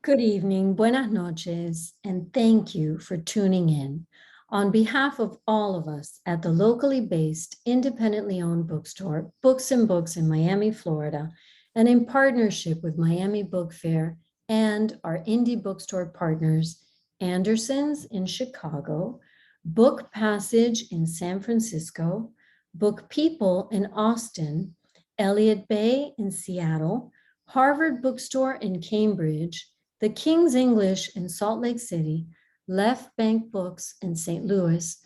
Good evening, buenas noches, and thank you for tuning in. On behalf of all of us at the locally based, independently owned bookstore, Books and Books in Miami, Florida, and in partnership with Miami Book Fair and our indie bookstore partners, Anderson's in Chicago, Book Passage in San Francisco, Book People in Austin, Elliott Bay in Seattle, Harvard Bookstore in Cambridge, the King's English in Salt Lake City, Left Bank Books in St. Louis,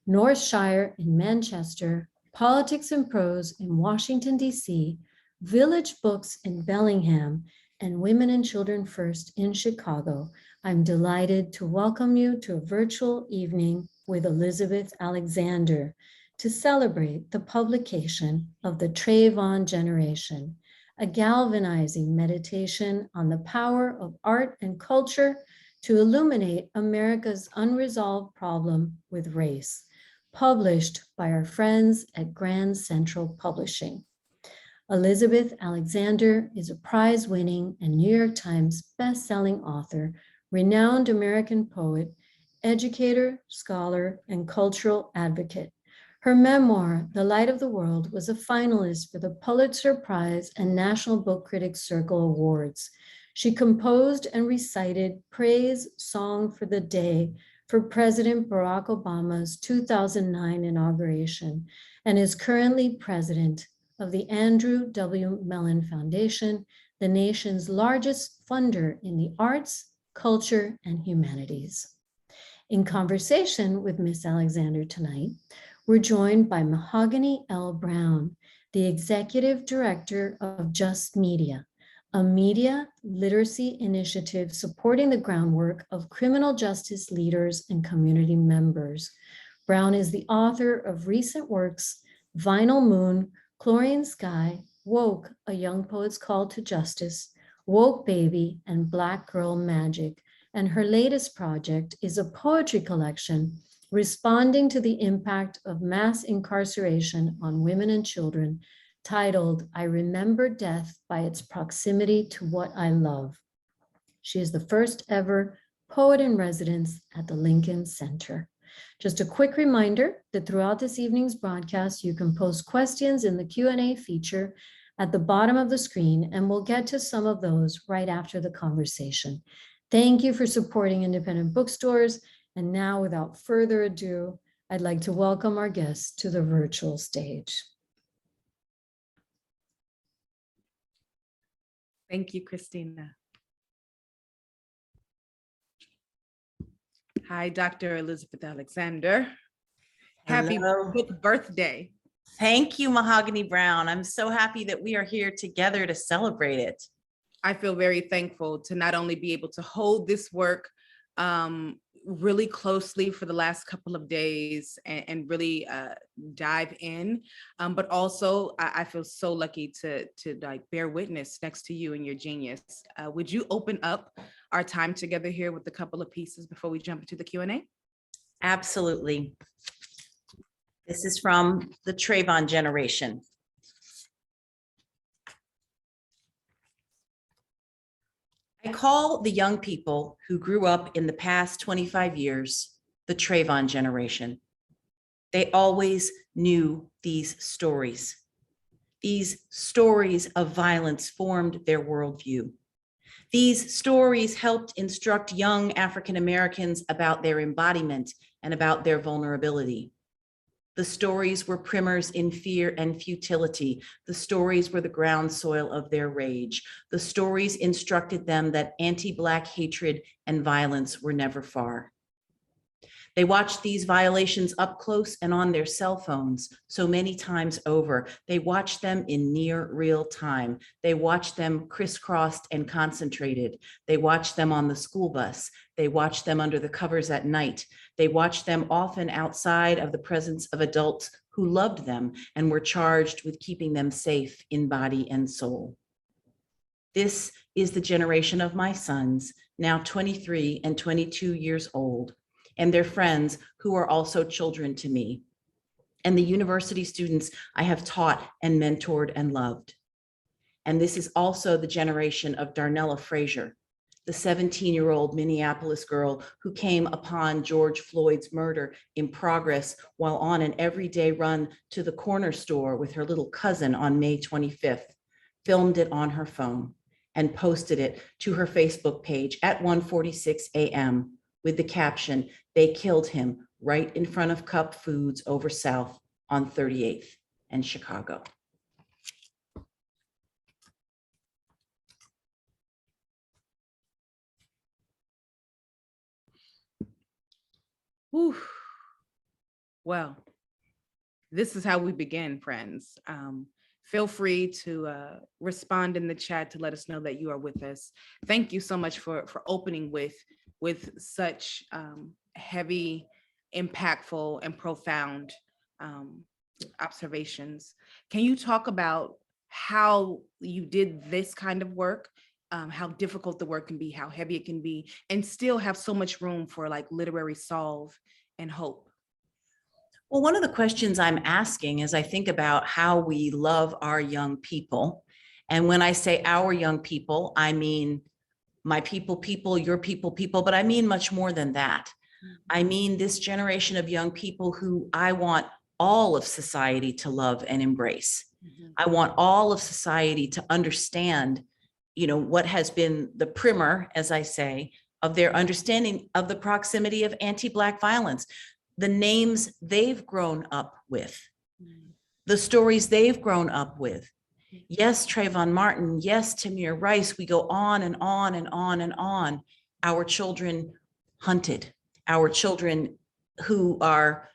Northshire in Manchester, Politics and Prose in Washington, D.C., Village Books in Bellingham, and Women and Children First in Chicago. I'm delighted to welcome you to a virtual evening with Elizabeth Alexander to celebrate the publication of the TRAYVON Generation, a galvanizing meditation on the power of art and culture to illuminate America's unresolved problem with race, published by our friends at Grand Central Publishing. Elizabeth Alexander is a prize-winning and New York Times best-selling author, renowned American poet, educator, scholar, and cultural advocate. Her memoir, The Light of the World, was a finalist for the Pulitzer Prize and National Book Critics Circle Awards. She composed and recited Praise Song for the Day for President Barack Obama's 2009 inauguration and is currently president of the Andrew W. Mellon Foundation, the nation's largest funder in the arts, culture, and humanities. In conversation with Ms. Alexander tonight, we're joined by Mahogany L. Brown, the Executive Director of Just Media, a media literacy initiative supporting the groundwork of criminal justice leaders and community members. Brown is the author of recent works, Vinyl Moon, Chlorine Sky, Woke, A Young Poet's Call to Justice, Woke Baby, and Black Girl Magic. And her latest project is a poetry collection responding to the impact of mass incarceration on women and children, titled, I Remember Death by Its Proximity to What I Love. She is the first ever poet in residence at the Lincoln Center. Just a quick reminder that throughout this evening's broadcast, you can post questions in the Q&A feature at the bottom of the screen, and we'll get to some of those right after the conversation. Thank you for supporting independent bookstores. And now, without further ado, I'd like to welcome our guests to the virtual stage. Thank you, Christina. Hi, Dr. Elizabeth Alexander. Happy book birthday. Thank you, Mahogany Brown. I'm so happy that we are here together to celebrate it. I feel very thankful to not only be able to hold this work really closely for the last couple of days and really dive in, but also I feel so lucky to like bear witness next to you and your genius. Would you open up our time together here with a couple of pieces before we jump into the Q&A? Absolutely. This is from the TRAYVON Generation. I call the young people who grew up in the past 25 years the TRAYVON Generation. They always knew these stories. These stories of violence formed their worldview. These stories helped instruct young African Americans about their embodiment and about their vulnerability. The stories were primers in fear and futility. The stories were the ground soil of their rage. The stories instructed them that anti-Black hatred and violence were never far. They watched these violations up close and on their cell phones so many times over. They watched them in near real time. They watched them crisscrossed and concentrated. They watched them on the school bus. They watched them under the covers at night. They watched them often outside of the presence of adults who loved them and were charged with keeping them safe in body and soul. This is the generation of my sons, now 23 and 22 years old, and their friends who are also children to me, and the university students I have taught and mentored and loved. And this is also the generation of Darnella Frazier, the 17-year-old Minneapolis girl who came upon George Floyd's murder in progress while on an everyday run to the corner store with her little cousin on May 25th, filmed it on her phone and posted it to her Facebook page at 1:46 a.m. with the caption, "They killed him right in front of Cup Foods over South on 38th and Chicago." Whew. Well, this is how we begin, friends. Feel free to respond in the chat to let us know that you are with us. Thank you so much for opening with such heavy, impactful, and profound observations. Can you talk about how you did this kind of work, how difficult the work can be, how heavy it can be, and still have so much room for like literary solve and hope? Well, one of the questions I'm asking as I think about how we love our young people, and when I say our young people, I mean my people, your people, but I mean much more than that. I mean this generation of young people who I want all of society to love and embrace. I want all of society to understand, what has been the primer, as I say, of their understanding of the proximity of anti-Black violence, the names they've grown up with, the stories they've grown up with. Yes, Trayvon Martin. Yes, Tamir Rice. We go on and on and on and on. Our children hunted, our children who are,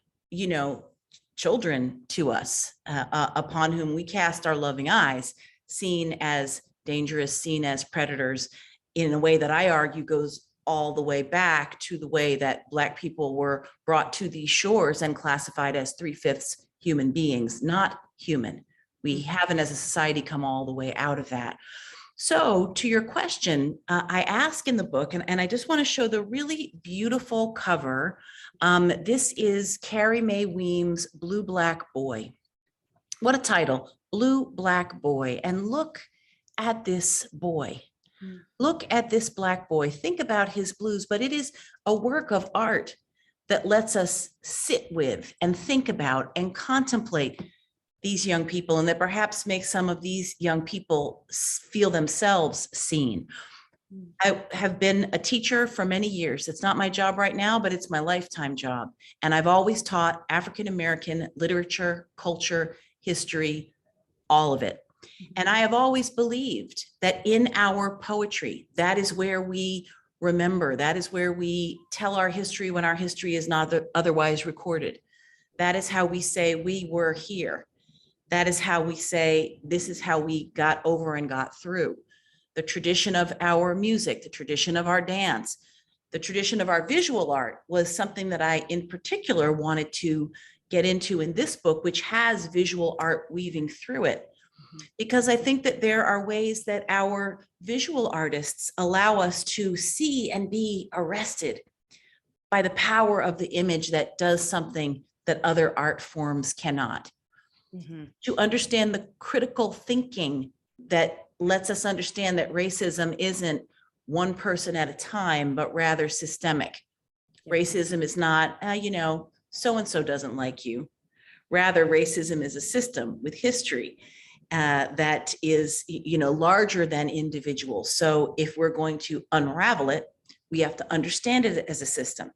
children to us, upon whom we cast our loving eyes, seen as dangerous, seen as predators, in a way that I argue goes all the way back to the way that Black people were brought to these shores and classified as 3/5 human beings, not human. We haven't as a society come all the way out of that. So to your question, I ask in the book, and I just want to show the really beautiful cover. This is Carrie Mae Weems' Blue Black Boy. What a title, Blue Black Boy. And look at this boy. Look at this Black boy. Think about his blues, but it is a work of art that lets us sit with and think about and contemplate these young people, and that perhaps makes some of these young people feel themselves seen. I have been a teacher for many years. It's not my job right now, but it's my lifetime job. And I've always taught African-American literature, culture, history, all of it. And I have always believed that in our poetry, that is where we remember, that is where we tell our history when our history is not otherwise recorded. That is how we say we were here. That is how we say this is how we got over and got through. The tradition of our music, the tradition of our dance, the tradition of our visual art was something that I in particular wanted to get into in this book, which has visual art weaving through it. Because I think that there are ways that our visual artists allow us to see and be arrested by the power of the image that does something that other art forms cannot. To understand the critical thinking that lets us understand that racism isn't one person at a time, but rather systemic. Racism is not, so-and-so doesn't like you. Rather, racism is a system with history that is, larger than individuals. So if we're going to unravel it, we have to understand it as a system.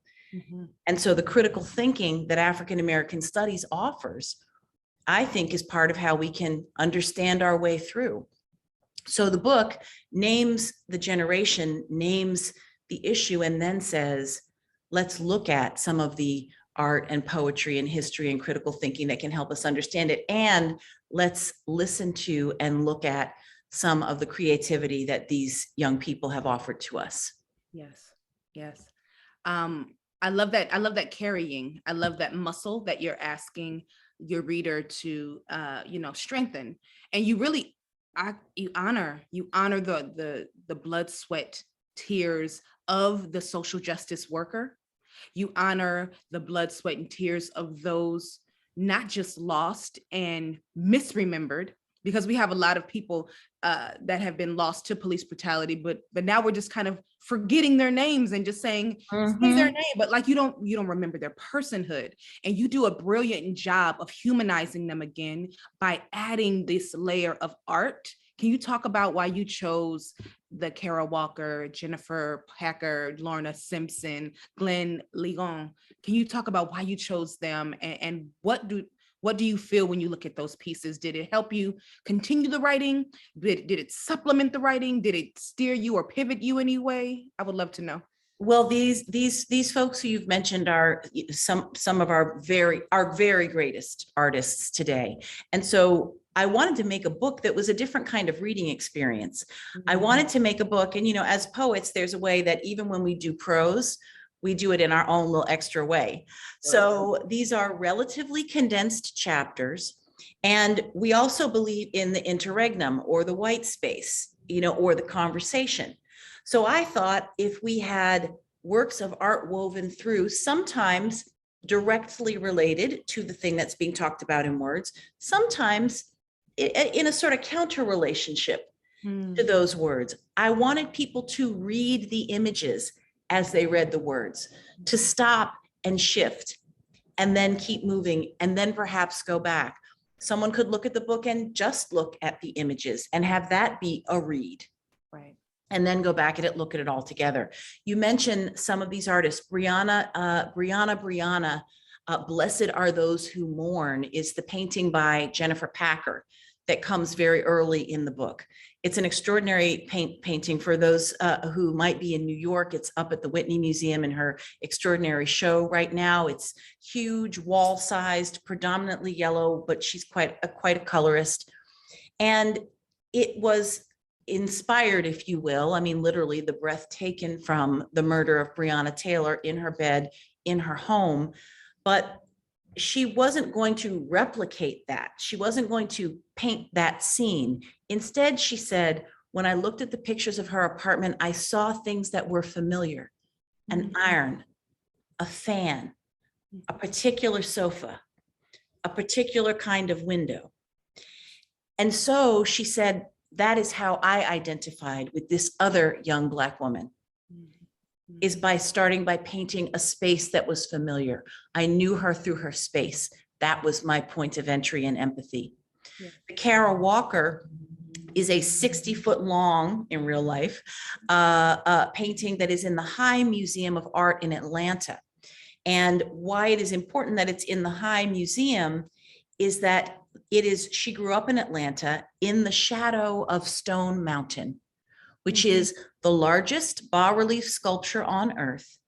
And so the critical thinking that African-American studies offers, I think, is part of how we can understand our way through. So the book names the generation, names the issue, and then says, let's look at some of the art and poetry and history and critical thinking that can help us understand it. And let's listen to and look at some of the creativity that these young people have offered to us. Yes, yes. I love that. I love that carrying. I love that muscle that you're asking your reader to, strengthen. And you really, you honor the blood, sweat, tears of the social justice worker. You honor the blood, sweat, and tears of those not just lost and misremembered, because we have a lot of people that have been lost to police brutality, but now we're just kind of forgetting their names and just saying say their name, but like you don't remember their personhood. And you do a brilliant job of humanizing them again by adding this layer of art. Can you talk about why you chose the Kara Walker, Jennifer Packer, Lorna Simpson, Glenn Ligon? Can you talk about why you chose them, and what do you feel when you look at those pieces? Did it help you continue the writing? Did it supplement the writing? Did it steer you or pivot you any way? I would love to know. Well, these folks who you've mentioned are some of our very greatest artists today. And so I wanted to make a book that was a different kind of reading experience. I wanted to make a book, and as poets, there's a way that even when we do prose, we do it in our own little extra way. So these are relatively condensed chapters. And we also believe in the interregnum, or the white space, or the conversation. So I thought if we had works of art woven through, sometimes directly related to the thing that's being talked about in words, sometimes in a sort of counter relationship to those words. I wanted people to read the images as they read the words, to stop and shift and then keep moving and then perhaps go back. Someone could look at the book and just look at the images and have that be a read. Right. And then go back at it, look at it all together. You mentioned some of these artists. Brianna, Blessed Are Those Who Mourn is the painting by Jennifer Packer that comes very early in the book. It's an extraordinary painting. For those who might be in New York, it's up at the Whitney Museum in her extraordinary show right now. It's huge, wall-sized, predominantly yellow, but she's quite a colorist. And it was inspired, if you will, I mean, literally the breath taken from the murder of Breonna Taylor in her bed, in her home. But she wasn't going to replicate that. She wasn't going to paint that scene. Instead, she said, when I looked at the pictures of her apartment, I saw things that were familiar: an iron, a fan, a particular sofa, a particular kind of window. And so she said, that is how I identified with this other young Black woman, is by starting by painting a space that was familiar. I knew her through her space. That was my point of entry and empathy. Yeah. The Kara Walker is a 60-foot long, in real life, painting that is in the High Museum of Art in Atlanta. And why it is important that it's in the High Museum is that she grew up in Atlanta in the shadow of Stone Mountain, which is the largest bas-relief sculpture on earth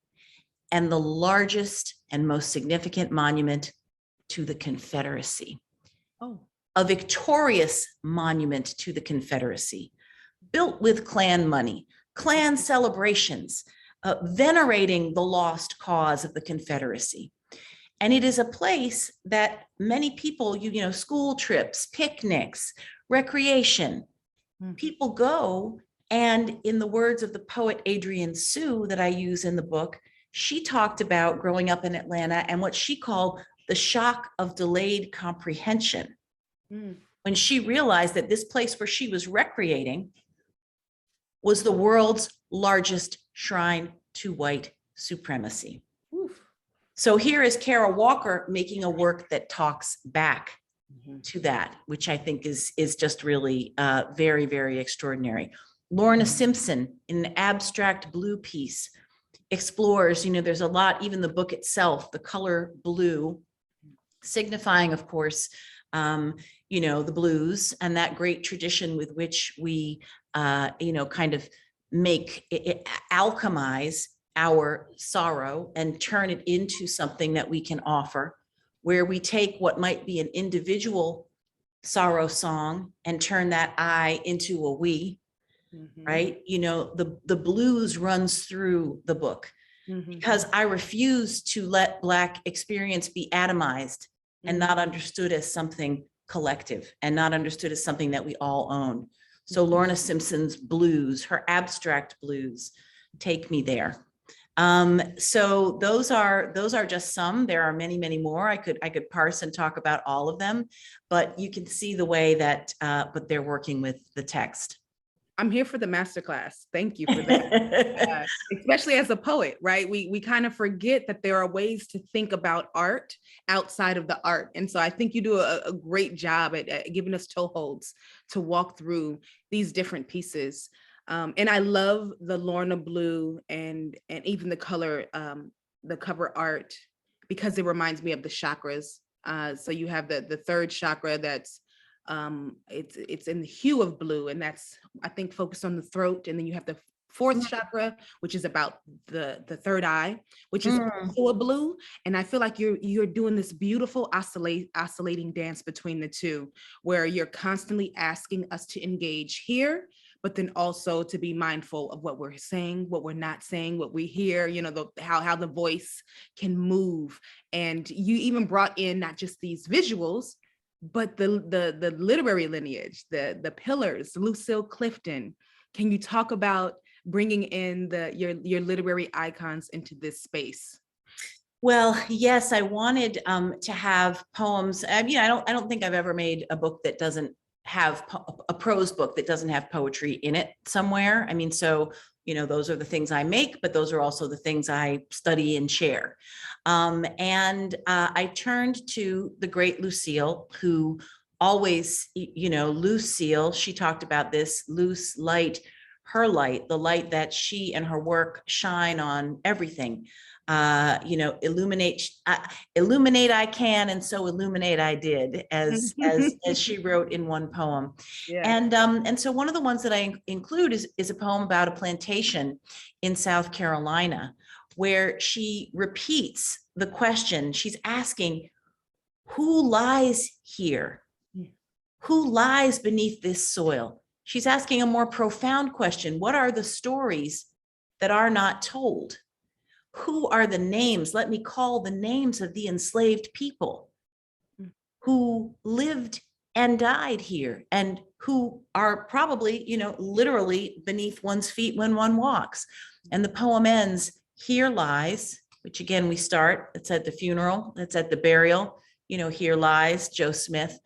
and the largest and most significant monument to the Confederacy. Oh. A victorious monument to the Confederacy, built with Klan money, Klan celebrations, venerating the lost cause of the Confederacy. And it is a place that many people, school trips, picnics, recreation, people go. And in the words of the poet Adrienne Sue that I use in the book, she talked about growing up in Atlanta and what she called the shock of delayed comprehension. When she realized that this place where she was recreating was the world's largest shrine to white supremacy. Oof. So here is Kara Walker making a work that talks back to that, which I think is just really very, very extraordinary. Lorna Simpson, in an abstract blue piece, explores, there's a lot, even the book itself, the color blue, signifying, of course, the blues and that great tradition with which we, kind of alchemize our sorrow and turn it into something that we can offer, where we take what might be an individual sorrow song and turn that I into a we, right? The blues runs through the book because I refuse to let Black experience be atomized and not understood as something collective and not understood as something that we all own. So Lorna Simpson's blues, her abstract blues, take me there. So those are just some. There are many, many more. I could parse and talk about all of them, but you can see the way that but they're working with the text. I'm here for the masterclass. Thank you for that. Especially as a poet, right? We kind of forget that there are ways to think about art outside of the art. And so I think you do a great job at giving us toeholds to walk through these different pieces. And I love the Lorna blue and even the color, the cover art, because it reminds me of the chakras. So you have the third chakra that's it's in the hue of blue, and that's, I think, focused on the throat. And then you have the fourth chakra, which is about the third eye, which is also a blue. And I feel like you're doing this beautiful oscillating dance between the two, where you're constantly asking us to engage here, but then also to be mindful of what we're saying, what we're not saying, what we hear, you know, how the voice can move. And you even brought in not just these visuals, but the literary lineage, the pillars, Lucille Clifton. Can you talk about bringing in your literary icons into this space? Well, yes, I wanted to have poems. I mean, I don't think I've ever made a book that doesn't have a prose book that doesn't have poetry in it somewhere. I mean, so, you know, those are the things I make, but those are also the things I study and share. And I turned to the great Lucille, who always, you know, Lucille, she talked about this loose light, her light, the light that she and her work shine on everything. You know, illuminate I can, and so illuminate I did, as she wrote in one poem. Yeah. And so one of the ones that I include is a poem about a plantation in South Carolina, where she repeats the question. She's asking, who lies here? Who lies beneath this soil? She's asking a more profound question. What are the stories that are not told? Who are the names? Let me call the names of the enslaved people who lived and died here, and who are probably, you know, literally beneath one's feet when one walks. And the poem ends, here lies, which again, we start, it's at the funeral, it's at the burial, you know, here lies Joe Smith,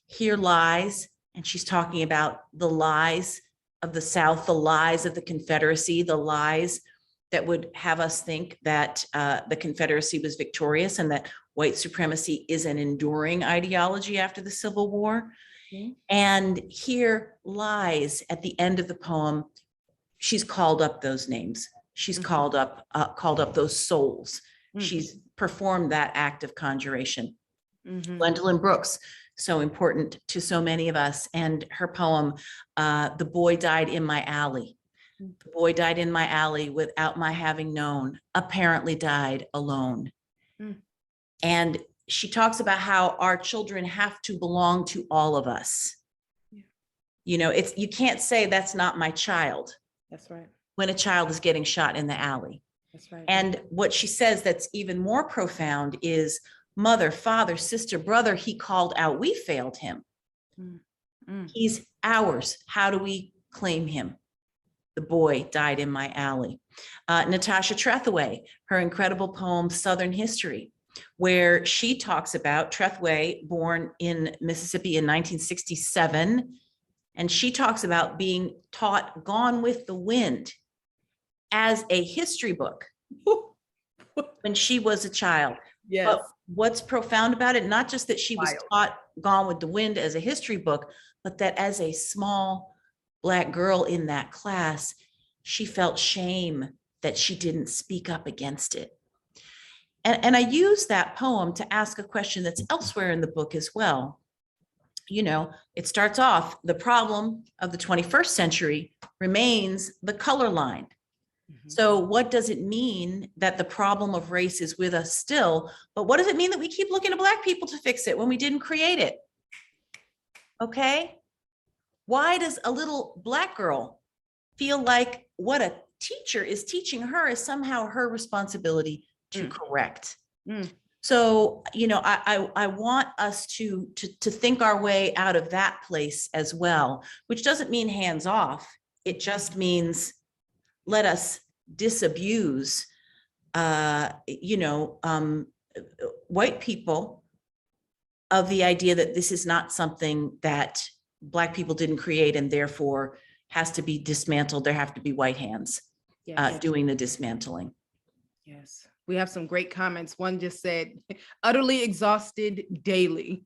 here lies, and she's talking about the lies of the South, the lies of the Confederacy, the lies that would have us think that the Confederacy was victorious and that white supremacy is an enduring ideology after the Civil War. And here lies, at the end of the poem, she's called up those names. She's called up those souls. She's performed that act of conjuration. Gwendolyn Brooks, so important to so many of us, and her poem, The Boy Died in My Alley. The boy died in my alley without my having known, apparently died alone. And she talks about how our children have to belong to all of us. You know, you can't say that's not my child. That's right. When a child is getting shot in the alley. That's right. And what she says that's even more profound is, mother, father, sister, brother, he called out, we failed him. He's ours. How do we claim him? The boy died in my alley. Natasha Trethewey, her incredible poem, Southern History, where she talks about Trethewey, born in Mississippi in 1967. And she talks about being taught Gone with the Wind as a history book when she was a child. Yes. But what's profound about it, not just that she was taught Gone with the Wind as a history book, but that as a small Black girl in that class, she felt shame that she didn't speak up against it. And I use that poem to ask a question that's elsewhere in the book as well. You know, it starts off, the problem of the 21st century remains the color line. So what does it mean that the problem of race is with us still? But what does it mean that we keep looking to Black people to fix it when we didn't create it? Okay. Why does a little Black girl feel like what a teacher is teaching her is somehow her responsibility to correct? So, you know, I want us to think our way out of that place as well, which doesn't mean hands off. It just means let us disabuse white people of the idea that this is not something that Black people didn't create and therefore has to be dismantled. There have to be white hands Yes. doing the dismantling. Yes. We have some great comments. One just said, utterly exhausted daily.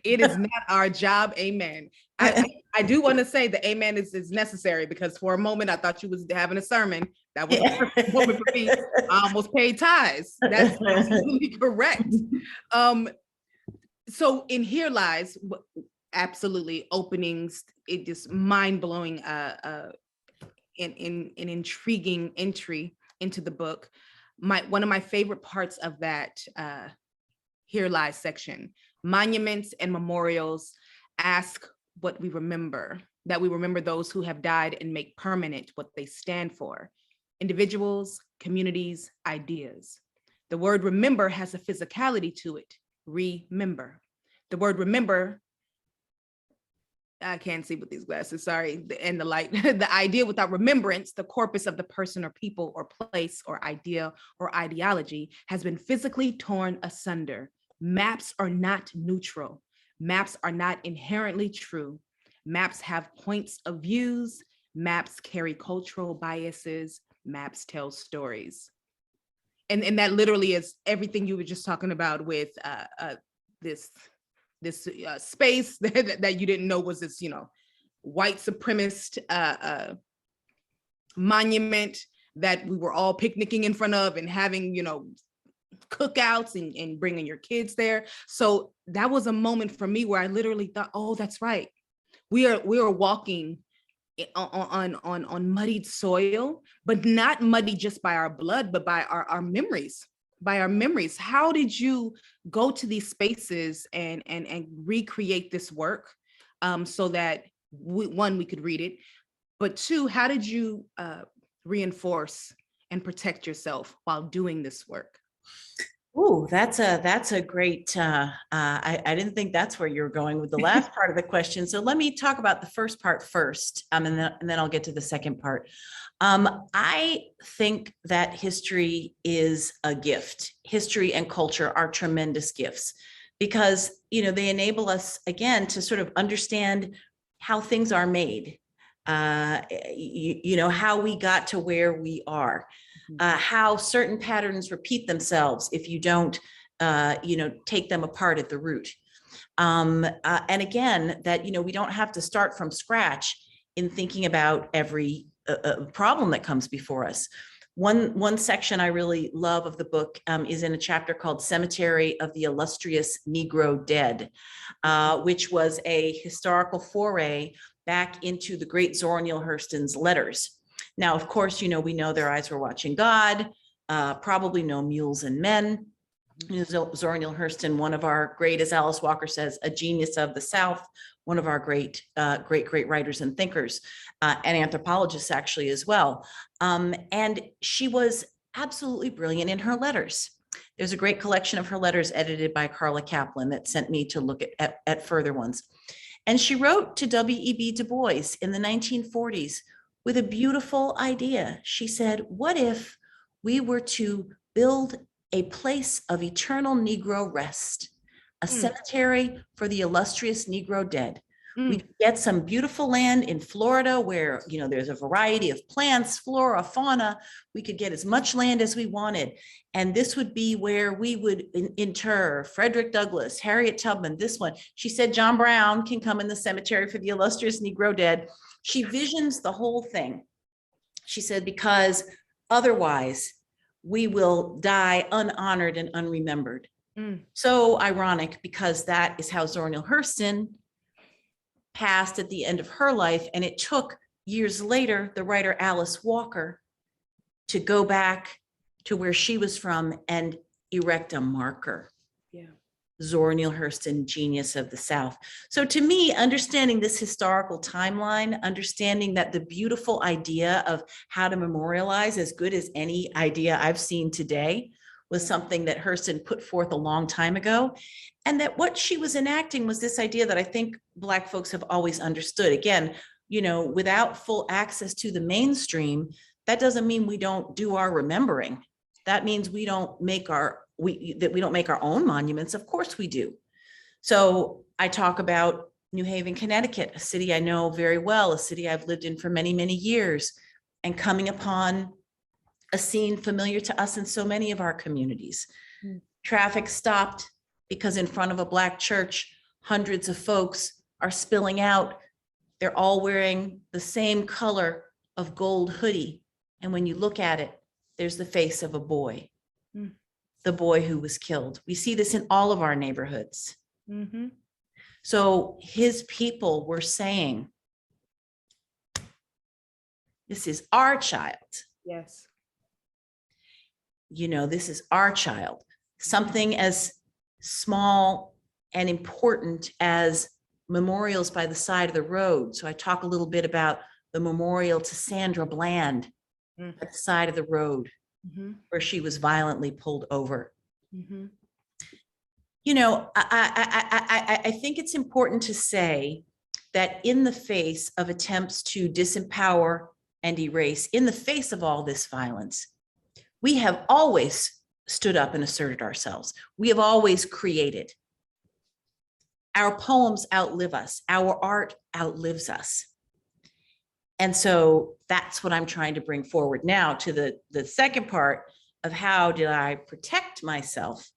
It is not our job. Amen. I do want to say the amen is necessary, because for a moment I thought you was having a sermon. That was a perfect moment for me. I almost paid tithes. That's absolutely correct. So in Here Lies, absolutely openings, it just mind-blowing, an intriguing entry into the book. One of my favorite parts of that Here Lies section: monuments and memorials ask what we remember, that we remember those who have died and make permanent what they stand for: individuals, communities, ideas. The word remember has a physicality to it. Remember. The word remember, I can't see with these glasses, sorry, and the light. The idea without remembrance, the corpus of the person or people or place or idea or ideology, has been physically torn asunder. Maps are not neutral. Maps are not inherently true. Maps have points of views. Maps carry cultural biases. Maps tell stories. And that literally is everything you were just talking about with this space that you didn't know was this, white supremacist monument that we were all picnicking in front of and having, cookouts and bringing your kids there. So that was a moment for me where I literally thought, oh, that's right. We are walking on muddied soil, but not muddy just by our blood, but by our memories. By our memories. How did you go to these spaces and recreate this work so that we could read it, but two, how did you reinforce and protect yourself while doing this work? Oh, that's a great, I didn't think that's where you were going with the last part of the question. So let me talk about the first part first, and then I'll get to the second part. I think that history is a gift. History and culture are tremendous gifts because, they enable us, again, to sort of understand how things are made, how we got to where we are. How certain patterns repeat themselves if you don't, take them apart at the root. And again, that, we don't have to start from scratch in thinking about every problem that comes before us. One section I really love of the book is in a chapter called Cemetery of the Illustrious Negro Dead, which was a historical foray back into the great Zora Neale Hurston's letters. Now, of course, we know their eyes were watching God, probably no mules and men. Zora Neale Hurston, one of our great, as Alice Walker says, a genius of the South, one of our great writers and thinkers, and anthropologists actually as well. And she was absolutely brilliant in her letters. There's a great collection of her letters edited by Carla Kaplan that sent me to look at further ones. And she wrote to W.E.B. Du Bois in the 1940s with a beautiful idea. She said, what if we were to build a place of eternal Negro rest, a cemetery for the illustrious Negro dead? We could get some beautiful land in Florida where, there's a variety of plants, flora, fauna. We could get as much land as we wanted. And this would be where we would inter Frederick Douglass, Harriet Tubman, this one. She said, John Brown can come in the cemetery for the illustrious Negro dead. She visions the whole thing. She said, because otherwise we will die unhonored and unremembered. So ironic, because that is how Zora Neale Hurston passed at the end of her life. And it took years later, the writer Alice Walker to go back to where she was from and erect a marker. Yeah. Zora Neale Hurston, genius of the South. So to me, understanding this historical timeline, understanding that the beautiful idea of how to memorialize, as good as any idea I've seen today, was something that Hurston put forth a long time ago. And that what she was enacting was this idea that I think Black folks have always understood. Again, without full access to the mainstream, that doesn't mean we don't do our remembering. that means we don't make our own monuments. Of course we do. So I talk about New Haven, Connecticut, a city I know very well, a city I've lived in for many, many years, and coming upon a scene familiar to us in so many of our communities. Traffic stopped because in front of a Black church, hundreds of folks are spilling out. They're all wearing the same color of gold hoodie. And when you look at it, there's the face of a boy, the boy who was killed. We see this in all of our neighborhoods. So his people were saying, this is our child. Yes. You know, this is our child. Something as small and important as memorials by the side of the road. So I talk a little bit about the memorial to Sandra Bland at the side of the road where she was violently pulled over. You know, I think it's important to say that in the face of attempts to disempower and erase, in the face of all this violence, we have always stood up and asserted ourselves. We have always created. Our poems outlive us. Our art outlives us. And so that's what I'm trying to bring forward now to the second part of how did I protect myself?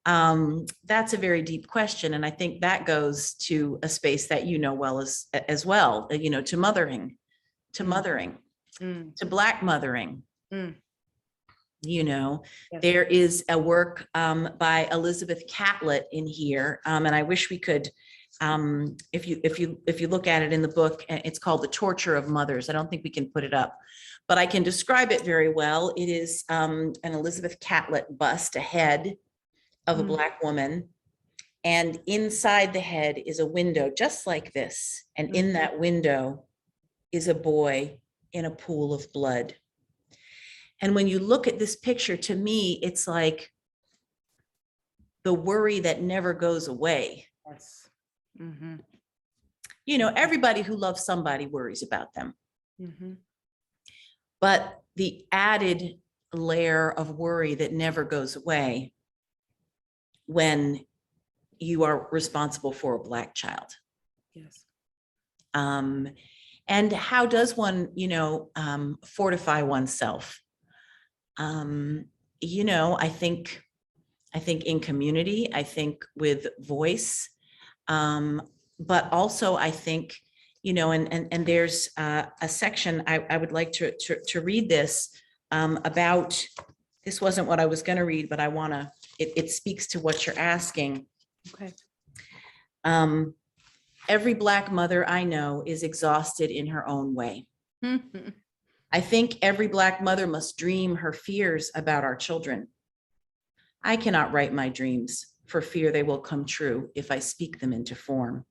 That's a very deep question. And I think that goes to a space that you know well as well, you know, to mothering, to Black mothering. You know, yes. There is a work by Elizabeth Catlett in here, and I wish we could, if you look at it in the book, it's called The Torture of Mothers. I don't think we can put it up, but I can describe it very well. It is an Elizabeth Catlett bust, a head of a Black woman, and inside the head is a window just like this, and in that window is a boy in a pool of blood. And when you look at this picture, to me, it's like the worry that never goes away. Yes. You know, everybody who loves somebody worries about them. But the added layer of worry that never goes away when you are responsible for a Black child. Yes. And how does one, you know, fortify oneself? You know, I think in community, I think with voice, but also I think, you know, and there's a section I would like to read this about, this wasn't what I was going to read, but I want to, it speaks to what you're asking. Okay. Every Black mother I know is exhausted in her own way. I think every Black mother must dream her fears about our children. I cannot write my dreams for fear they will come true if I speak them into form.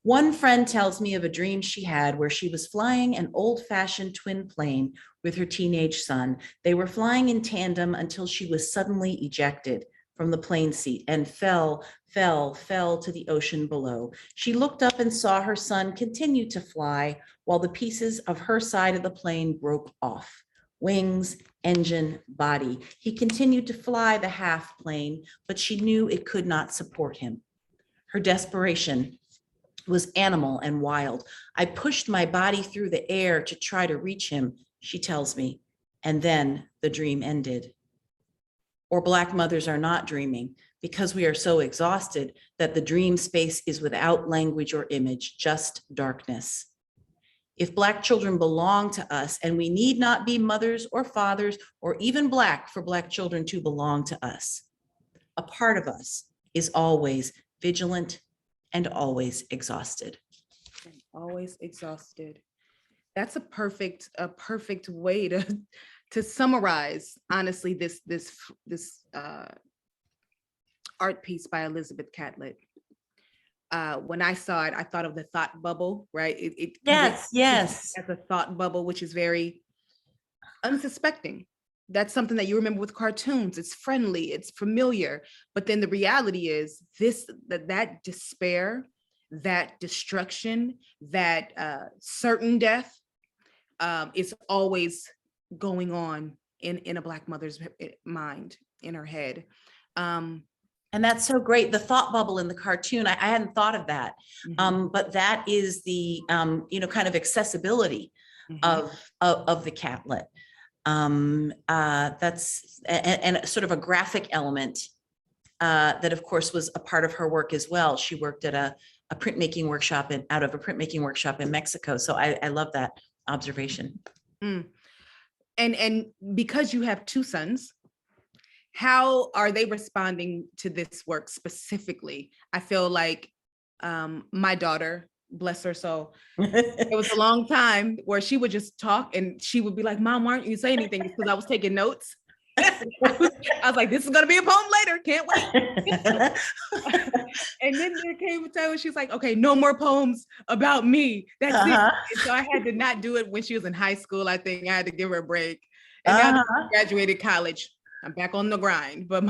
One friend tells me of a dream she had where she was flying an old-fashioned twin plane with her teenage son. They were flying in tandem until she was suddenly ejected from the plane seat and fell to the ocean below. She looked up and saw her son continue to fly while the pieces of her side of the plane broke off. Wings, engine, body. He continued to fly the half plane, but she knew it could not support him. Her desperation was animal and wild. I pushed my body through the air to try to reach him, she tells me, and then the dream ended. Or Black mothers are not dreaming because we are so exhausted that the dream space is without language or image, just darkness. If Black children belong to us, and we need not be mothers or fathers or even Black for Black children to belong to us, a part of us is always vigilant and always exhausted. Always exhausted. That's a perfect way to summarize, honestly, this art piece by Elizabeth Catlett. When I saw it, I thought of the thought bubble, right? Yes. As a thought bubble, which is very unsuspecting. That's something that you remember with cartoons. It's friendly, it's familiar. But then the reality is that despair, that destruction, that certain death is always going on in a Black mother's mind, in her head. And that's so great. The thought bubble in the cartoon, I hadn't thought of that. But that is the, kind of accessibility of the catlet. That's and sort of a graphic element that of course was a part of her work as well. She worked at a printmaking workshop out of a printmaking workshop in Mexico. So I love that observation. And because you have two sons, how are they responding to this work specifically? I feel like my daughter, bless her soul, it was a long time where she would just talk and she would be like, Mom, why aren't you saying anything? Because I was taking notes. I was like, this is going to be a poem later. Can't wait. And then there came a time when she was like, okay, no more poems about me. That's it. And so I had to not do it when she was in high school. I think I had to give her a break. And now that she graduated college, I'm back on the grind. But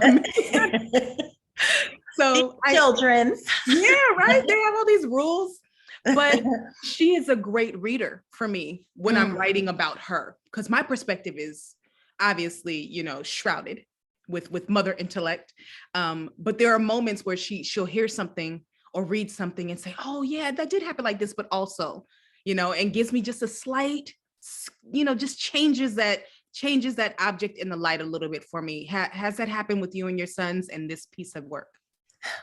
so children. Yeah, right. They have all these rules. But she is a great reader for me when I'm writing about her, because my perspective is obviously, shrouded with mother intellect. But there are moments where she'll hear something or read something and say, oh yeah, that did happen like this, but also, and gives me just a slight, just changes that object in the light a little bit for me. Has that happened with you and your sons and this piece of work?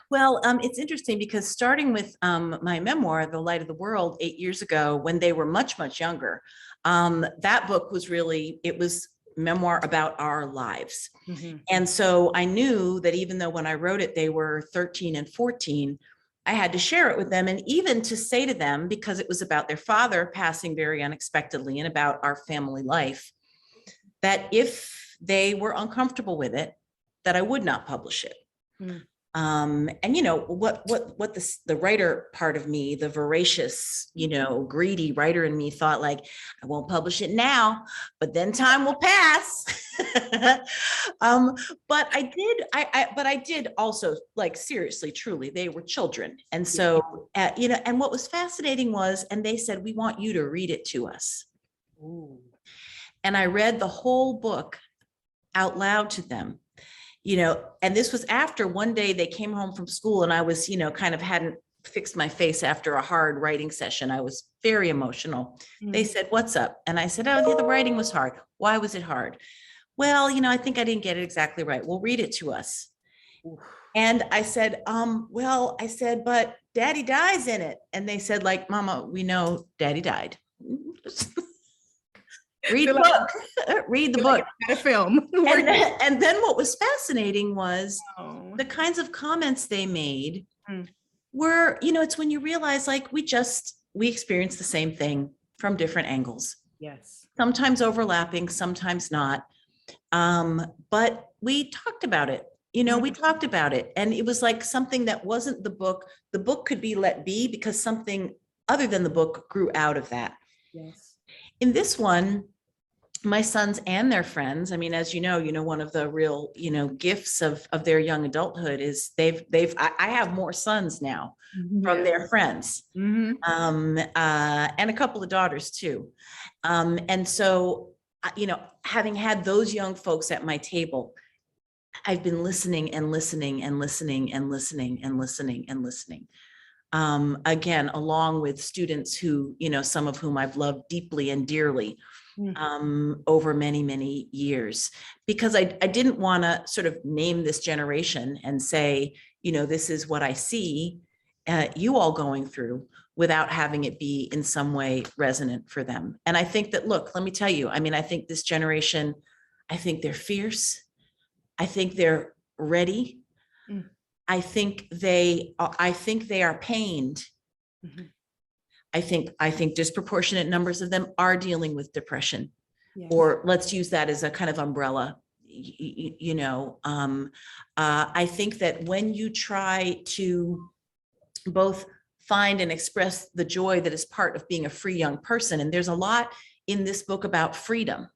Well, it's interesting because starting with my memoir, The Light of the World, 8 years ago, when they were much, much younger, that book was it was memoir about our lives. And so I knew that even though when I wrote it, they were 13 and 14, I had to share it with them. And even to say to them, because it was about their father passing very unexpectedly and about our family life, that if they were uncomfortable with it, that I would not publish it. And what the writer part of me, the voracious, greedy writer in me thought, like, I won't publish it now, but then time will pass. But I did also, like, seriously, truly, they were children. And so, and what was fascinating was, and they said, we want you to read it to us. Ooh. And I read the whole book out loud to them. And this was after one day they came home from school and I was, kind of hadn't fixed my face after a hard writing session. I was very emotional. They said, what's up? And I said, oh, yeah, the writing was hard. Why was it hard? Well, I think I didn't get it exactly right. Well, read it to us. And I said, but Daddy dies in it. And they said, like, Mama, we know Daddy died. Read the book. Read the book. A film. And then what was fascinating was the kinds of comments they made were, it's when you realize, like, we experience the same thing from different angles. Yes. Sometimes overlapping, sometimes not. But we talked about it. We talked about it. And it was like something that wasn't the book. The book could be let be because something other than the book grew out of that. Yes. In this one, my sons and their friends, I mean, as you know, one of the real, gifts of their young adulthood is I have more sons now from their friends, and a couple of daughters too. And so, having had those young folks at my table, I've been listening and listening and listening and listening and listening and listening. Again, along with students who, some of whom I've loved deeply and dearly over many, many years, because I didn't want to sort of name this generation and say, this is what I see you all going through without having it be in some way resonant for them. And I think that, look, let me tell you, I mean, I think this generation, I think they're fierce. I think they're ready. I think they are pained. I think disproportionate numbers of them are dealing with depression, or let's use that as a kind of umbrella. I think that when you try to both find and express the joy that is part of being a free young person, and there's a lot in this book about freedom.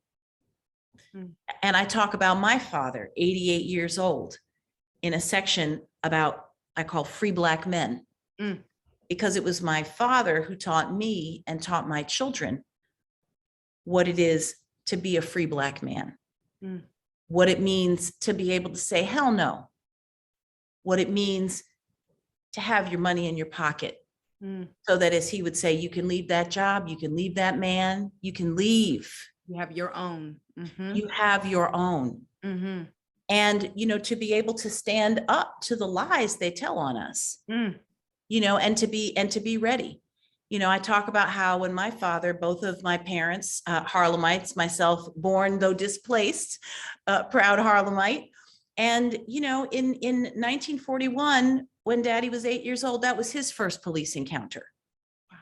And I talk about my father, 88 years old, in a section about, I call free Black men. Because it was my father who taught me and taught my children what it is to be a free Black man. Mm. what it means to be able to say, hell no, what it means to have your money in your pocket. Mm. So that, as he would say, you can leave that job, you can leave that man, you can leave. You have your own. Mm-hmm. You have your own. Mm-hmm. And, to be able to stand up to the lies they tell on us, Mm. and to be ready. I talk about how when my father, both of my parents, Harlemites, myself, born though displaced, proud Harlemite. And, in 1941, when Daddy was 8 years old, that was his first police encounter. Wow.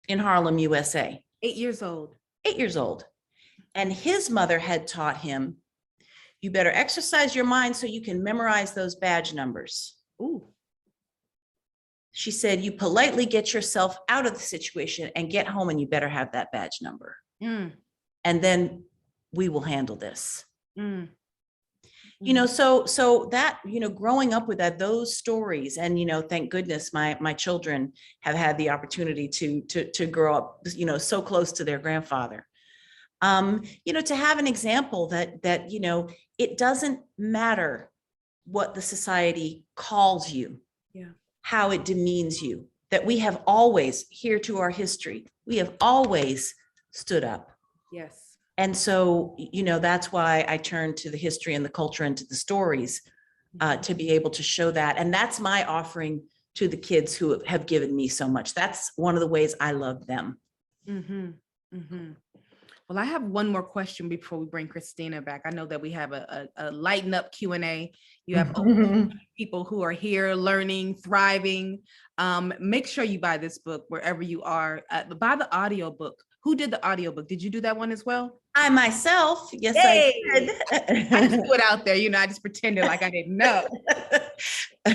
In Harlem, USA. 8 years old. 8 years old. And his mother had taught him, you better exercise your mind so you can memorize those badge numbers. Ooh. She said, you politely get yourself out of the situation and get home, and you better have that badge number. Mm. And then we will handle this. Mm. So that, growing up with that, those stories, and, thank goodness my children have had the opportunity to grow up, so close to their grandfather. To have an example that, it doesn't matter what the society calls you, Yeah. how it demeans you, that we have always, here to our history, we have always stood up. Yes. And so, that's why I turn to the history and the culture and to the stories to be able to show that. And that's my offering to the kids who have given me so much. That's one of the ways I love them. Mm-hmm. Mm-hmm. Well, I have one more question before we bring Christina back. I know that we have a lighten up Q&A. You have people who are here learning, thriving. Make sure you buy this book wherever you are. Buy the audiobook. Who did the audiobook? Did you do that one as well? I myself, yes, Yay! I did. I just put out there, I just pretended like I didn't know.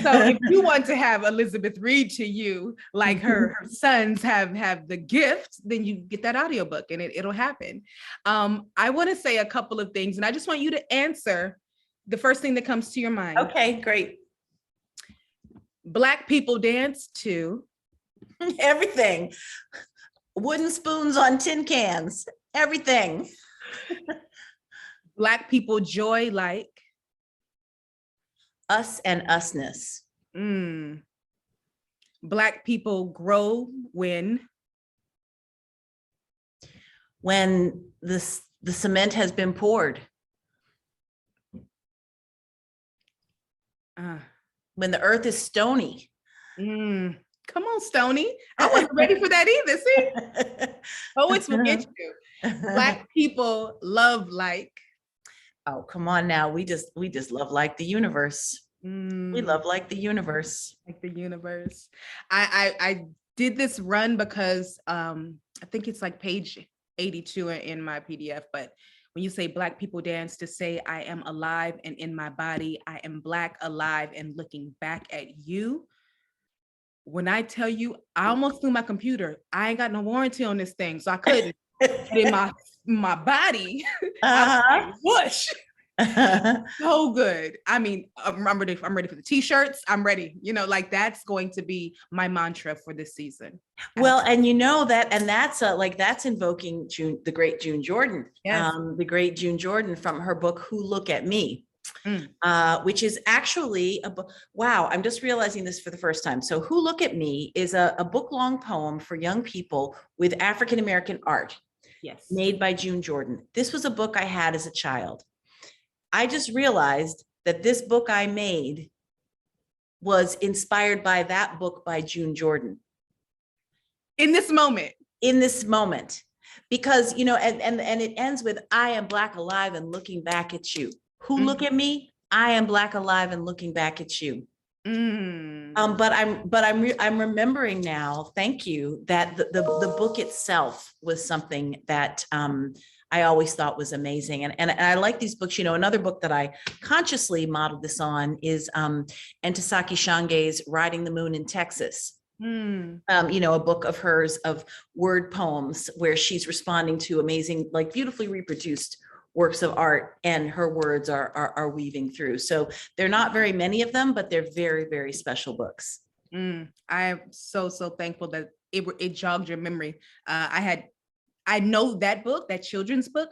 So if you want to have Elizabeth read to you, like her sons have the gift, then you get that audiobook and it'll happen. I want to say a couple of things, and I just want you to answer the first thing that comes to your mind. Okay, great. Black people dance to everything. Wooden spoons on tin cans, everything. Black people joy like us and usness. Black people grow when the cement has been poured. When the earth is stony. Come on, Stony. I wasn't ready for that either. See? Poets will get you. Black people love like. Oh, come on now. We just love like the universe. We love like the universe. Like the universe. I did this run because I think it's like page 82 in my PDF, but when you say Black people dance to say I am alive and in my body, I am Black, alive, and looking back at you. When I tell you, I almost threw my computer. I ain't got no warranty on this thing, so I couldn't. In my body, I was like, whoosh. So good. I mean, I'm ready for the t-shirts. I'm ready. Like that's going to be my mantra for this season. Well, and that's invoking the great June Jordan. Yes. The great June Jordan from her book, Who Look at Me. Which is actually a book. Wow, I'm just realizing this for the first time. So Who Look at Me is a book-long poem for young people with African-American art. Yes. Made by June Jordan. This was a book I had as a child. I just realized that this book I made was inspired by that book by June Jordan. In this moment. Because, and it ends with, I am Black, alive, and looking back at you. Who look at me? I am Black, alive, and looking back at you. But I'm remembering now, thank you, that the book itself was something that I always thought was amazing. And I like these books. Another book that I consciously modeled this on is Ntozake Shange's Riding the Moon in Texas. A book of hers of word poems where she's responding to amazing, like beautifully reproduced works of art, and her words are weaving through. So there are not very many of them, but they're very, very special books. I am so thankful that it jogged your memory. I know that book, that children's book.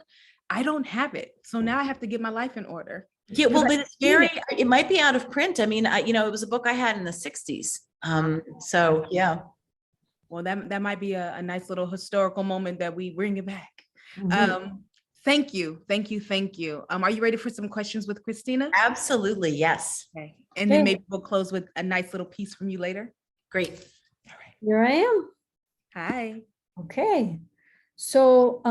I don't have it. So now I have to get my life in order. Yeah, well, Because but it's I've seen very, it might be out of print. I mean, it was a book I had in the 60s. So yeah. Well, that might be a nice little historical moment that we bring it back. Mhm. Thank you, thank you, thank you. Are you ready for some questions with Christina? Absolutely, yes. Okay. And then Okay. maybe we'll close with a nice little piece from you later. Great. All right. Here I am. Hi. Okay. So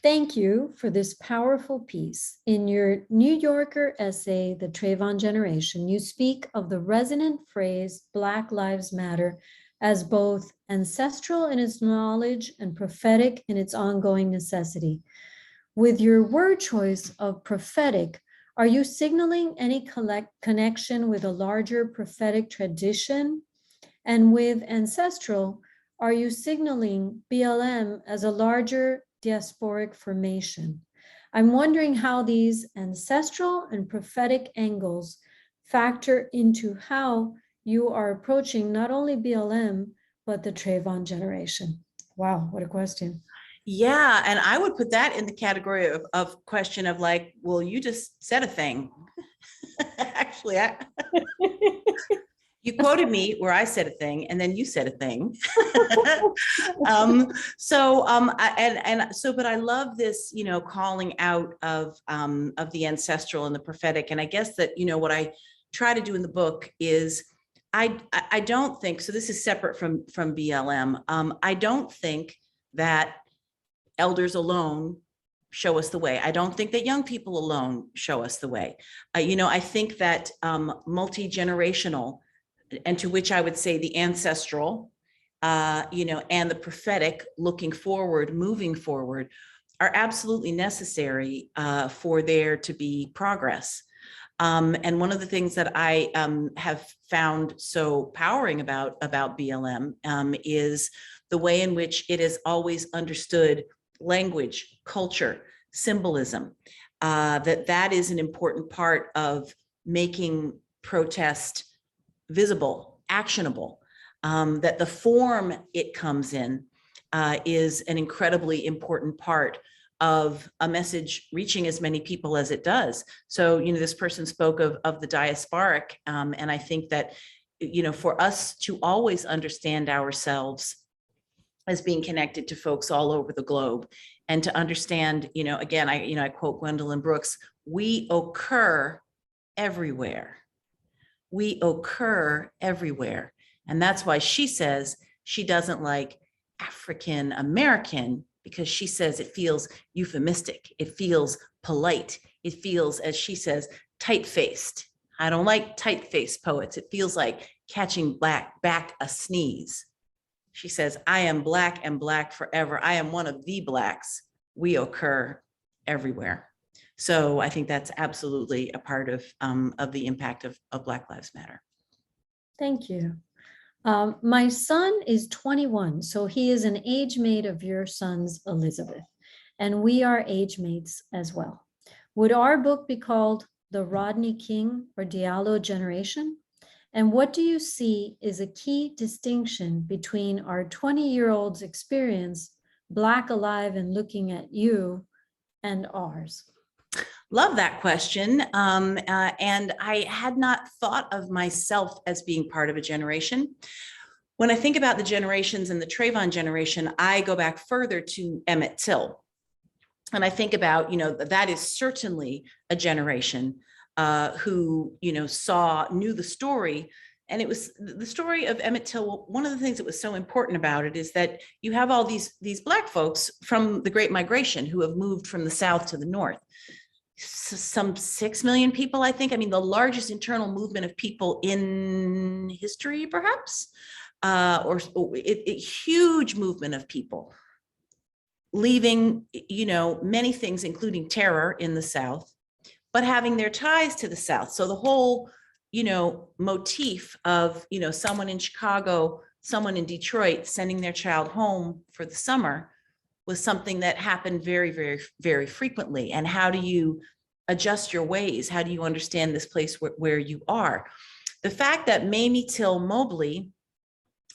thank you for this powerful piece. In your New Yorker essay, The TRAYVON Generation, you speak of the resonant phrase Black Lives Matter as both ancestral in its knowledge and prophetic in its ongoing necessity. With your word choice of prophetic, are you signaling any connection with a larger prophetic tradition? And with ancestral, are you signaling BLM as a larger diasporic formation? I'm wondering how these ancestral and prophetic angles factor into how you are approaching not only BLM, but the TRAYVON generation. Wow, what a question. Yeah, and I would put that in the category of question of like, well, you just said a thing. Actually, you quoted me where I said a thing, and then you said a thing. But I love this, calling out of the ancestral and the prophetic. And I guess that, what I try to do in the book is I don't think, so this is separate from BLM. I don't think that elders alone show us the way. I don't think that young people alone show us the way. I think that multi-generational, and to which I would say the ancestral, and the prophetic, looking forward, moving forward, are absolutely necessary for there to be progress. And one of the things that I have found so powering about BLM is the way in which it has always understood language, culture, symbolism, that is an important part of making protest visible, actionable, that the form it comes in is an incredibly important part of a message reaching as many people as it does. So, this person spoke of the diasporic, and I think that, for us to always understand ourselves as being connected to folks all over the globe, and to understand, again, I quote Gwendolyn Brooks, we occur everywhere. We occur everywhere. And that's why she says she doesn't like African American, because she says it feels euphemistic. It feels polite. It feels, as she says, tight-faced. I don't like tight-faced poets. It feels like catching back a sneeze. She says, I am Black and Black forever. I am one of the Blacks. We occur everywhere. So I think that's absolutely a part of the impact of Black Lives Matter. Thank you. My son is 21, so he is an age mate of your son's Elizabeth, and we are age mates as well. Would our book be called The Rodney King or Diallo Generation? And what do you see is a key distinction between our 20-year-old's experience, Black alive and looking at you, and ours? Love that question. And I had not thought of myself as being part of a generation. When I think about the generations and the TRAYVON generation, I go back further to Emmett Till. And I think about, that is certainly a generation who, knew the story. And it was the story of Emmett Till. One of the things that was so important about it is that you have all these Black folks from the Great Migration who have moved from the South to the North. Some 6 million people, I think. I mean, the largest internal movement of people in history, perhaps, or a huge movement of people leaving, many things, including terror in the South, but having their ties to the South. So the whole, motif of, someone in Chicago, someone in Detroit sending their child home for the summer was something that happened very, very, very frequently. And how do you adjust your ways? How do you understand this place where you are? The fact that Mamie Till Mobley,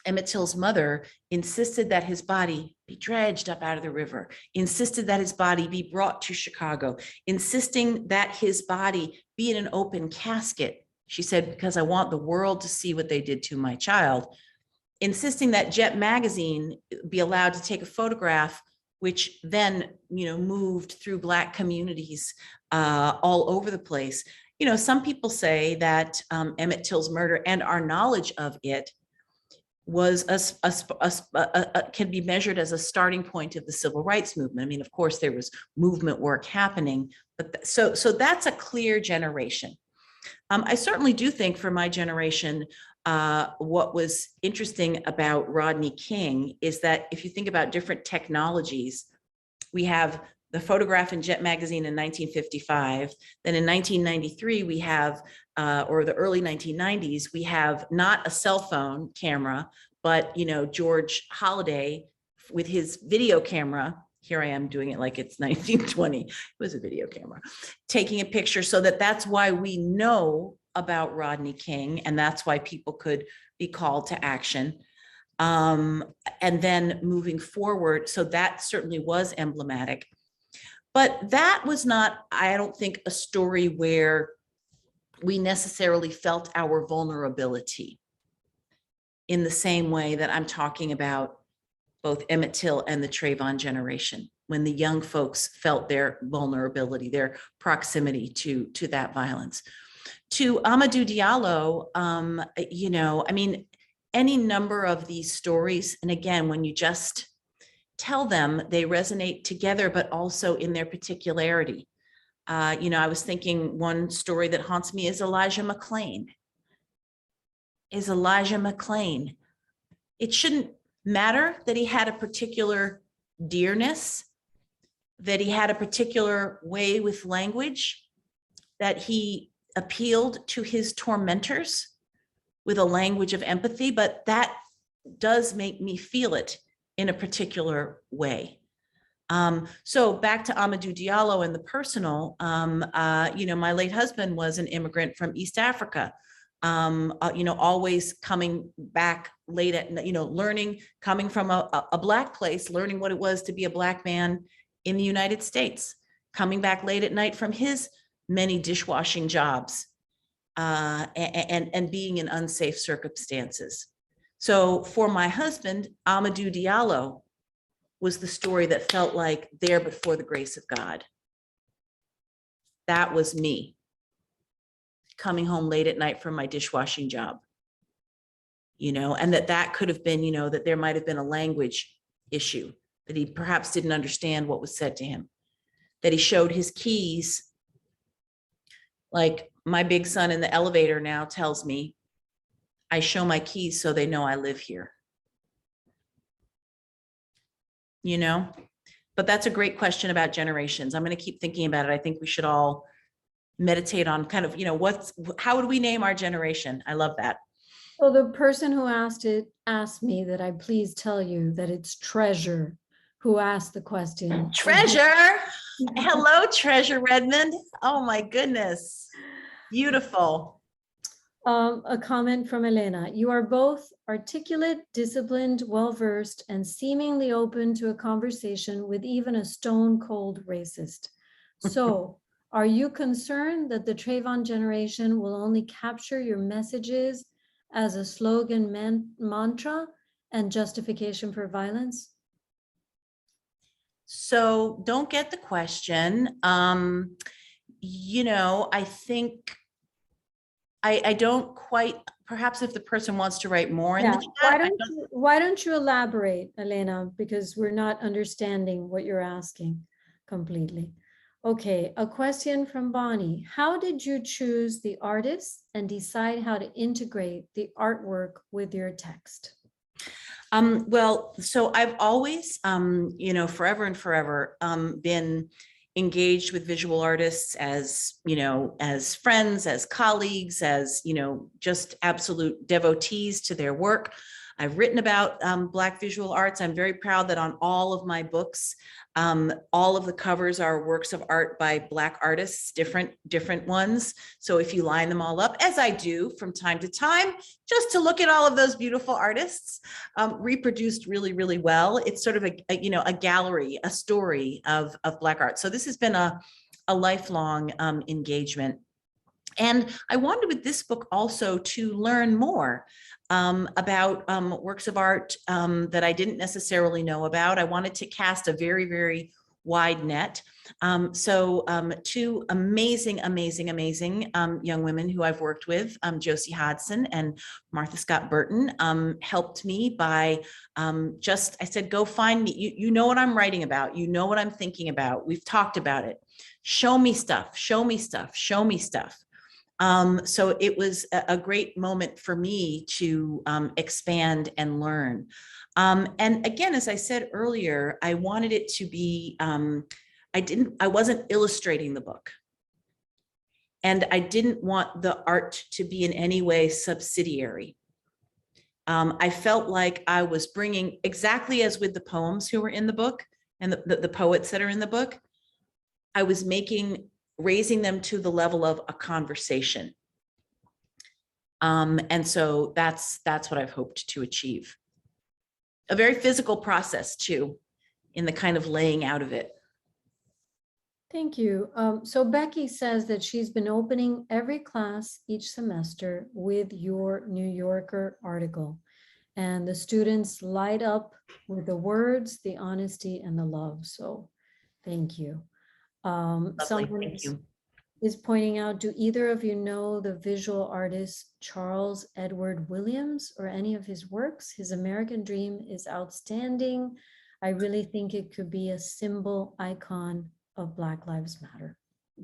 Emmett Till's mother, insisted that his body be dredged up out of the river, insisted that his body be brought to Chicago, insisting that his body be in an open casket. She said, because I want the world to see what they did to my child. Insisting that Jet magazine be allowed to take a photograph, which then, moved through Black communities all over the place. Some people say that Emmett Till's murder and our knowledge of it was can be measured as a starting point of the civil rights movement. I mean, of course, there was movement work happening, but so that's a clear generation. I certainly do think for my generation, what was interesting about Rodney King is that if you think about different technologies, we have the photograph in Jet magazine in 1955. Then in 1993, we have, or the early 1990s, we have not a cell phone camera, but, George Holliday with his video camera. Here I am doing it like it's 1920. It was a video camera, taking a picture, so that's why we know about Rodney King, and that's why people could be called to action. And then moving forward, so that certainly was emblematic. But that was not, I don't think, a story where we necessarily felt our vulnerability in the same way that I'm talking about both Emmett Till and the TRAYVON generation, when the young folks felt their vulnerability, their proximity to that violence. To Amadou Diallo, I mean, any number of these stories, and again, when you just tell them, they resonate together, but also in their particularity. I was thinking one story that haunts me is Elijah McClain. It shouldn't matter that he had a particular dearness, that he had a particular way with language, that he appealed to his tormentors with a language of empathy, but that does make me feel it in a particular way. So back to Amadou Diallo and the personal, my late husband was an immigrant from East Africa, always coming back late at, learning, coming from a Black place, learning what it was to be a Black man in the United States, coming back late at night from his many dishwashing jobs, and being in unsafe circumstances. So for my husband, Amadou Diallo was the story that felt like there but for the grace of God. That was me coming home late at night from my dishwashing job, and that could have been, that there might have been a language issue, that he perhaps didn't understand what was said to him, that he showed his keys. Like my big son in the elevator now tells me, I show my keys so they know I live here. But that's a great question about generations. I'm going to keep thinking about it. I think we should all meditate on kind of, how would we name our generation? I love that. Well, the person who asked it asked me that I please tell you that it's Treasure who asked the question. Treasure. Hello, Treasure Redmond. Oh my goodness. Beautiful. A comment from Elena. You are both articulate, disciplined, well-versed, and seemingly open to a conversation with even a stone-cold racist. So, are you concerned that the TRAYVON generation will only capture your messages as a slogan mantra and justification for violence? So don't get the question. I think I don't quite, perhaps if the person wants to write more in the chat. Why don't you elaborate, Elena, because we're not understanding what you're asking completely. Okay, a question from Bonnie. How did you choose the artists and decide how to integrate the artwork with your text? Well, so I've always, forever and forever, been engaged with visual artists as, as friends, as colleagues, as, just absolute devotees to their work. I've written about Black visual arts. I'm very proud that on all of my books, all of the covers are works of art by Black artists, different ones. So if you line them all up, as I do from time to time, just to look at all of those beautiful artists, reproduced really, really well. It's sort of a gallery, a story of Black art. So this has been a lifelong engagement. And I wanted with this book also to learn more about works of art that I didn't necessarily know about. I wanted to cast a very, very wide net. So two amazing young women who I've worked with, Josie Hodson and Martha Scott Burton, helped me by I said, go find me. You know what I'm writing about. You know what I'm thinking about. We've talked about it. Show me stuff, show me stuff, show me stuff. So it was a great moment for me to expand and learn. And again, as I said earlier, I wanted it to be, I wasn't illustrating the book. And I didn't want the art to be in any way subsidiary. I felt like I was bringing, exactly as with the poems who were in the book and the poets that are in the book, I was raising them to the level of a conversation. And so that's what I've hoped to achieve. A very physical process too, in the kind of laying out of it. Thank you. So Becky says that she's been opening every class each semester with your New Yorker article. And the students light up with the words, the honesty, and the love. So thank you. Someone Thank you. is pointing out, do either of you know the visual artist Charles Edward Williams or any of his works? His American Dream is outstanding. I really think it could be a symbol icon of Black Lives Matter.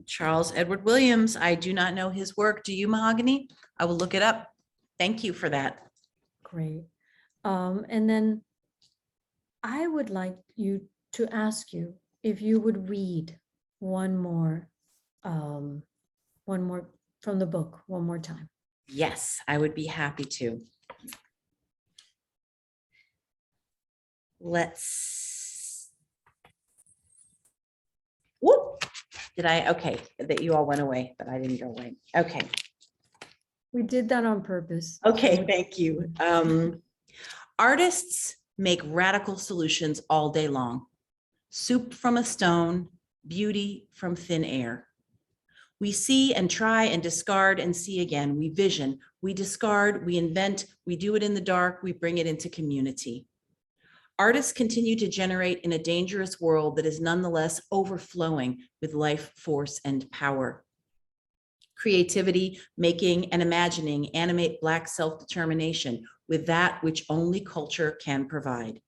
Charles Edward Williams, I do not know his work. Do you, Mahogany? I will look it up. Thank you for that. Great. And then I would like to ask you if you would read one more from the book one more time. Yes, I would be happy to. Whoop. Okay, that you all went away, but I didn't go away. Okay. We did that on purpose. Okay, thank you. Artists make radical solutions all day long. Soup from a stone, beauty from thin air. We see and try and discard and see again. We vision, we discard, we invent, we do it in the dark, we bring it into community. Artists continue to generate in a dangerous world that is nonetheless overflowing with life, force, and power. Creativity, making, and imagining animate Black self-determination with that which only culture can provide.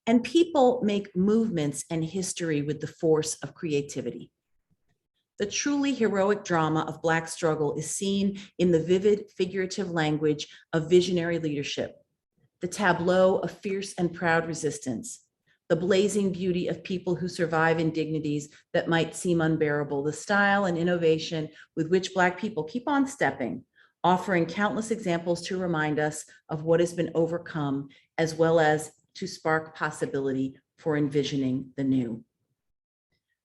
And people make movements and history with the force of creativity. The truly heroic drama of Black struggle is seen in the vivid figurative language of visionary leadership, the tableau of fierce and proud resistance, the blazing beauty of people who survive indignities that might seem unbearable, the style and innovation with which Black people keep on stepping, offering countless examples to remind us of what has been overcome, as well as to spark possibility for envisioning the new.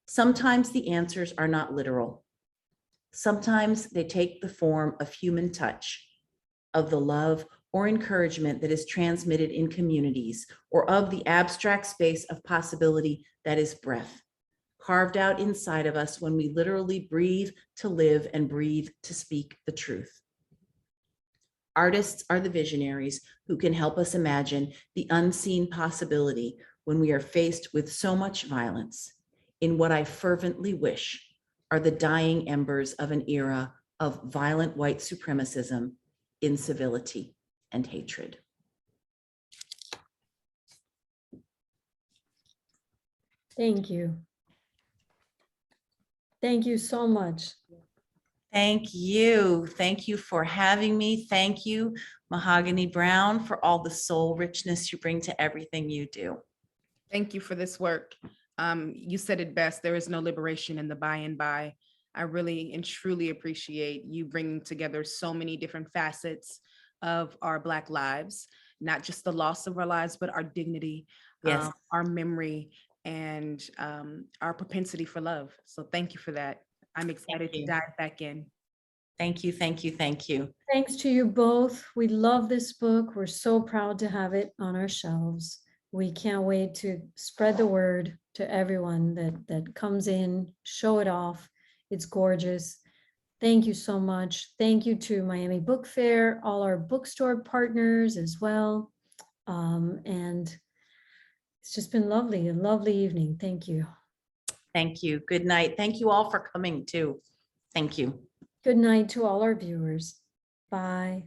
Sometimes the answers are not literal. Sometimes they take the form of human touch, of the love or encouragement that is transmitted in communities, or of the abstract space of possibility that is breath, carved out inside of us when we literally breathe to live and breathe to speak the truth. Artists are the visionaries who can help us imagine the unseen possibility when we are faced with so much violence, in what I fervently wish are the dying embers of an era of violent white supremacism, incivility, and hatred. Thank you. Thank you so much. Thank you. Thank you for having me. Thank you, Mahogany Brown, for all the soul richness you bring to everything you do. Thank you for this work. You said it best. There is no liberation in the by and by. I really and truly appreciate you bringing together so many different facets of our Black lives. not just the loss of our lives, but our dignity, Yes. our memory, and our propensity for love. So thank you for that. I'm excited to you. dive back in. Thank you, thank you, thank you. Thanks to you both. We love this book. We're so proud to have it on our shelves. We can't wait to spread the word to everyone that comes in, show it off. It's gorgeous. Thank you so much. Thank you to Miami Book Fair, all our bookstore partners as well. And it's just been lovely, a lovely evening. Thank you. Thank you. Good night. Thank you all for coming too. Thank you. Good night to all our viewers. Bye.